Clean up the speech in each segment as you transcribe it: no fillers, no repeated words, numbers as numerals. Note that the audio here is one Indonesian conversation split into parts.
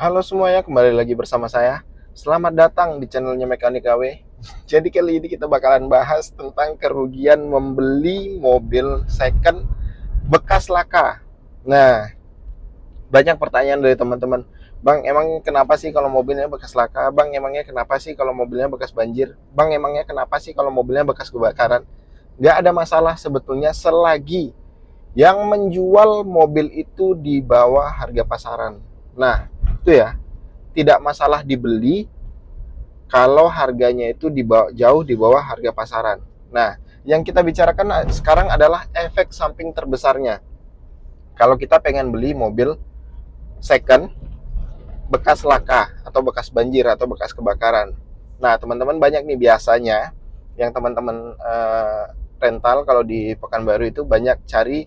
Halo semuanya, kembali lagi bersama saya. Selamat datang di channelnya Mekanik KW. Jadi kali ini kita bakalan bahas tentang kerugian membeli mobil second bekas laka. Nah, banyak pertanyaan dari teman-teman. Bang, emang kenapa sih kalau mobilnya bekas laka? Bang, emangnya kenapa sih kalau mobilnya bekas banjir? Bang, emangnya kenapa sih kalau mobilnya bekas kebakaran? Nggak ada masalah sebetulnya selagi yang menjual mobil itu di bawah harga pasaran. Nah, itu ya, tidak masalah dibeli kalau harganya itu jauh di bawah harga pasaran. Nah, yang kita bicarakan sekarang adalah efek samping terbesarnya. Kalau kita pengen beli mobil second bekas laka atau bekas banjir atau bekas kebakaran. Nah, teman-teman banyak nih biasanya yang teman-teman rental kalau di Pekanbaru itu banyak cari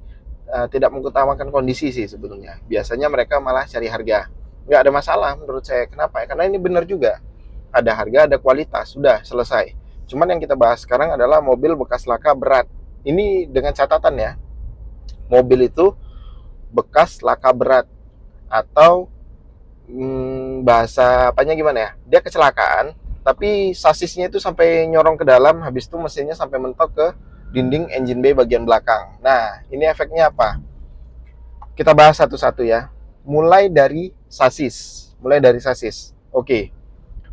tidak mengutamakan kondisi sih sebetulnya. Biasanya mereka malah cari harga. Nggak ada masalah menurut saya. Kenapa ya? Karena ini benar juga. Ada harga, ada kualitas, sudah selesai. Cuman yang kita bahas sekarang adalah mobil bekas laka berat. Ini dengan catatan ya, mobil itu bekas laka berat atau bahasa apanya gimana ya? Dia kecelakaan, tapi sasisnya itu sampai nyorong ke dalam, habis itu mesinnya sampai mentok ke dinding engine bay bagian belakang. Nah, ini efeknya apa? Kita bahas satu-satu ya. Mulai dari sasis. Mulai dari sasis. Oke,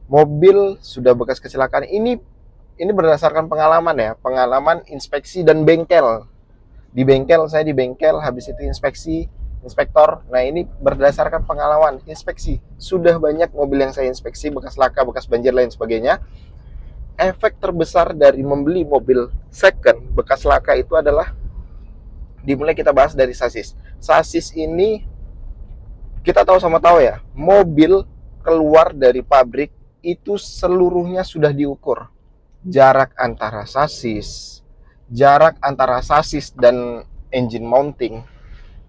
mobil sudah bekas kecelakaan. Ini berdasarkan pengalaman ya, pengalaman inspeksi dan bengkel. Di bengkel, saya di bengkel, habis itu inspeksi, inspektor. Nah, ini berdasarkan pengalaman inspeksi. Sudah banyak mobil yang saya inspeksi, bekas laka, bekas banjir, lain sebagainya. Efek terbesar dari membeli mobil second, bekas laka itu adalah, dimulai kita bahas dari sasis. Sasis ini, kita tahu sama tahu ya, mobil keluar dari pabrik, itu seluruhnya sudah diukur. Jarak antara sasis dan engine mounting,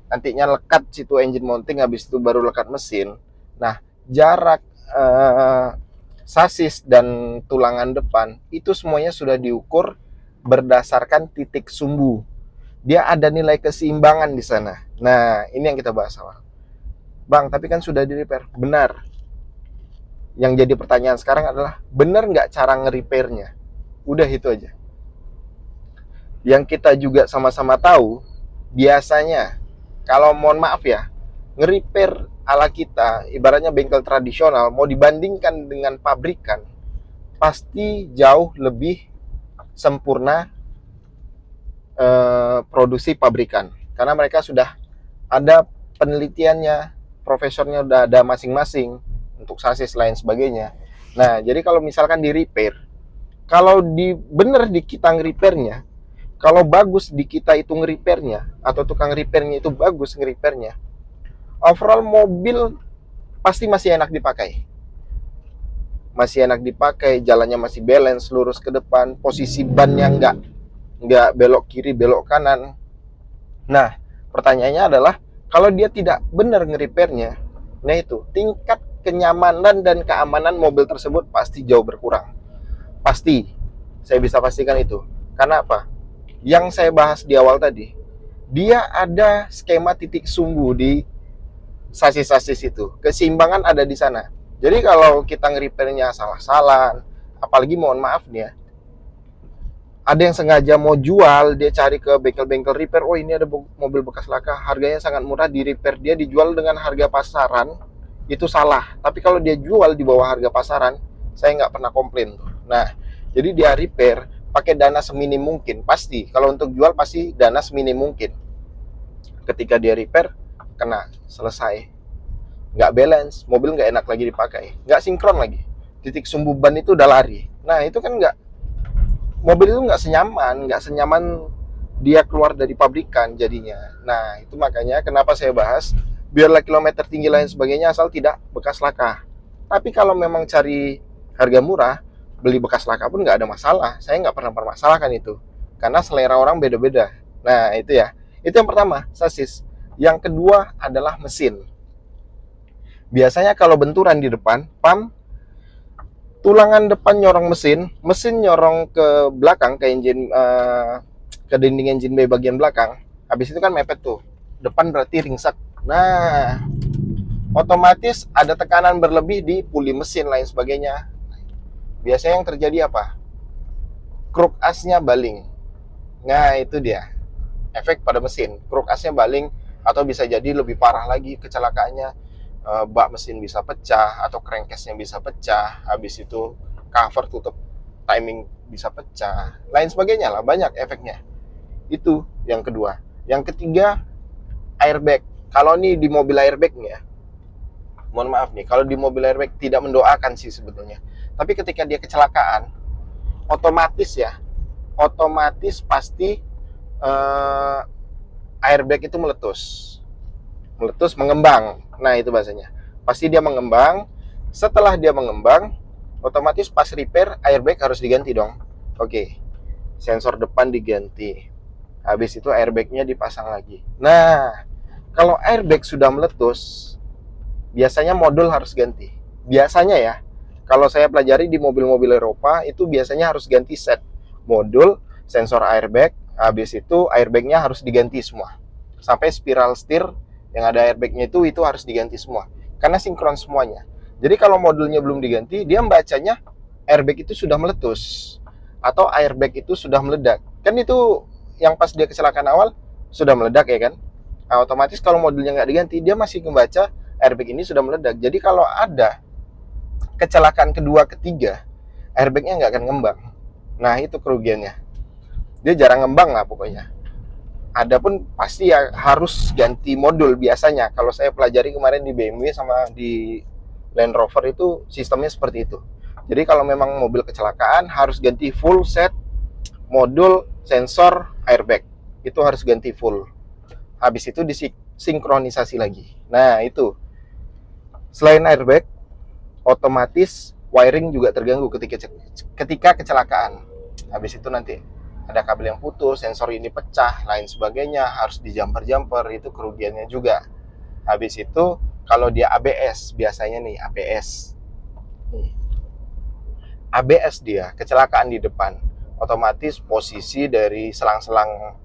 nantinya lekat situ engine mounting, habis itu baru lekat mesin. Nah, jarak sasis dan tulangan depan itu semuanya sudah diukur berdasarkan titik sumbu. Dia ada nilai keseimbangan di sana. Nah, ini yang kita bahas awal. Bang, tapi kan sudah di repair. Benar. Yang jadi pertanyaan sekarang adalah, benar nggak cara nge-repairnya? Udah itu aja. Yang kita juga sama-sama tahu, biasanya kalau mohon maaf ya, nge-repair ala kita, ibaratnya bengkel tradisional, mau dibandingkan dengan pabrikan, pasti jauh lebih sempurna produksi pabrikan. Karena mereka sudah ada penelitiannya, profesornya udah ada masing-masing untuk sasis lain sebagainya. Nah, jadi kalau misalkan di repair, kalau bener di kita nge-repairnya, kalau bagus di kita itu nge-repairnya, atau tukang repairnya itu bagus nge-repairnya, overall mobil pasti masih enak dipakai. Masih enak dipakai, jalannya masih balance, lurus ke depan, posisi bannya nggak belok kiri, belok kanan. Nah, pertanyaannya adalah, kalau dia tidak benar nge-repairnya, nah itu, tingkat kenyamanan dan keamanan mobil tersebut pasti jauh berkurang. Pasti, saya bisa pastikan itu. Karena apa? Yang saya bahas di awal tadi, dia ada skema titik sumbu di sasis-sasis itu. Keseimbangan ada di sana. Jadi kalau kita nge-repairnya salah-salah, apalagi mohon maaf nih ya, ada yang sengaja mau jual, dia cari ke bengkel-bengkel repair, oh ini ada mobil bekas laka, harganya sangat murah, di repair dia dijual dengan harga pasaran, itu salah. Tapi kalau dia jual di bawah harga pasaran, saya nggak pernah komplain. Nah, jadi dia repair pakai dana seminim mungkin, pasti. Kalau untuk jual pasti dana seminim mungkin. Ketika dia repair, kena, selesai. Nggak balance, mobil nggak enak lagi dipakai, nggak sinkron lagi. Titik sumbu ban itu udah lari. Nah, itu kan mobil itu nggak senyaman dia keluar dari pabrikan jadinya. Nah, itu makanya kenapa saya bahas, biarlah kilometer tinggi lain sebagainya, asal tidak bekas laka. Tapi kalau memang cari harga murah, beli bekas laka pun nggak ada masalah. Saya nggak pernah permasalahkan itu. Karena selera orang beda-beda. Nah, itu ya. Itu yang pertama, sasis. Yang kedua adalah mesin. Biasanya kalau benturan di depan, tulangan depan nyorong mesin, mesin nyorong ke belakang, ke engine, ke dinding engine bay bagian belakang. Habis itu kan mepet tuh. Depan berarti ringsek. Nah, otomatis ada tekanan berlebih di puli mesin lain sebagainya. Biasanya yang terjadi apa? Kruk asnya baling. Nah, itu dia efek pada mesin. Kruk asnya baling, atau bisa jadi lebih parah lagi kecelakaannya, bak mesin bisa pecah atau crankcase-nya bisa pecah. Habis itu cover tutup timing bisa pecah. Lain sebagainya lah, banyak efeknya. Itu yang kedua. Yang ketiga, airbag. Kalau nih di mobil airbag nih ya, mohon maaf nih, kalau di mobil airbag tidak mendoakan sih sebetulnya. Tapi ketika dia kecelakaan, otomatis ya, otomatis pasti airbag itu meletus, mengembang. Nah, itu bahasanya. Pasti dia mengembang. Setelah dia mengembang, otomatis pas repair airbag harus diganti dong. Oke, sensor depan diganti. Habis itu airbagnya dipasang lagi. Nah, kalau airbag sudah meletus, biasanya modul harus ganti. Biasanya ya, kalau saya pelajari di mobil-mobil Eropa, itu biasanya harus ganti set modul, sensor airbag. Habis itu airbagnya harus diganti semua. Sampai spiral steer yang ada airbagnya itu harus diganti semua. Karena sinkron semuanya. Jadi kalau modulnya belum diganti, dia membacanya airbag itu sudah meletus. Atau airbag itu sudah meledak. Kan itu yang pas dia kecelakaan awal, sudah meledak ya kan? Nah, otomatis kalau modulnya nggak diganti, dia masih membaca airbag ini sudah meledak. Jadi kalau ada kecelakaan kedua, ketiga, airbagnya nggak akan ngembang. Nah, itu kerugiannya. Dia jarang ngembang lah pokoknya. Adapun pasti ya harus ganti modul biasanya. Kalau saya pelajari kemarin di BMW sama di Land Rover itu sistemnya seperti itu. Jadi kalau memang mobil kecelakaan harus ganti full set modul, sensor, airbag. Itu harus ganti full. Habis itu disinkronisasi lagi. Nah, itu. Selain airbag, otomatis wiring juga terganggu ketika kecelakaan. Habis itu nanti ada kabel yang putus, sensor ini pecah, lain sebagainya, harus dijumper-jumper, itu kerugiannya juga. Habis itu kalau dia ABS, biasanya nih ABS. ABS dia kecelakaan di depan, otomatis posisi dari selang-selang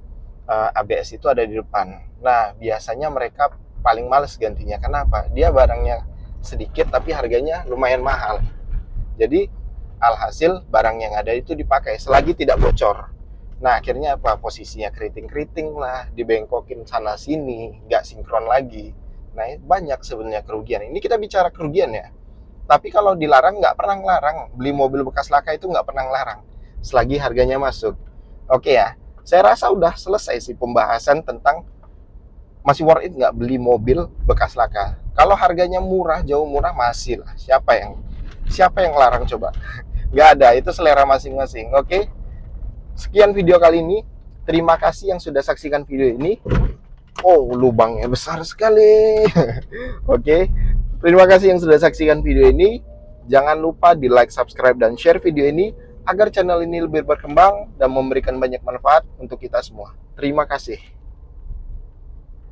ABS itu ada di depan. Nah, biasanya mereka paling males gantinya. Kenapa? Dia barangnya sedikit tapi harganya lumayan mahal. Jadi alhasil barang yang ada itu dipakai selagi tidak bocor. Nah, akhirnya apa? Posisinya keriting-keriting lah, dibengkokin sana sini, nggak sinkron lagi. Nah, banyak sebenarnya kerugian. Ini kita bicara kerugian ya. Tapi kalau dilarang, nggak pernah ngelarang. Beli mobil bekas laka itu nggak pernah ngelarang. Selagi harganya masuk. Oke ya, saya rasa udah selesai sih pembahasan tentang masih worth it nggak beli mobil bekas laka. Kalau harganya murah, jauh murah, masih lah. Siapa yang larang coba? Nggak ada, itu selera masing-masing. Oke, sekian video kali ini. Terima kasih yang sudah saksikan video ini. Oh, lubangnya besar sekali. Oke, terima kasih yang sudah saksikan video ini. Jangan lupa di like, subscribe, dan share video ini agar channel ini lebih berkembang dan memberikan banyak manfaat untuk kita semua. Terima kasih.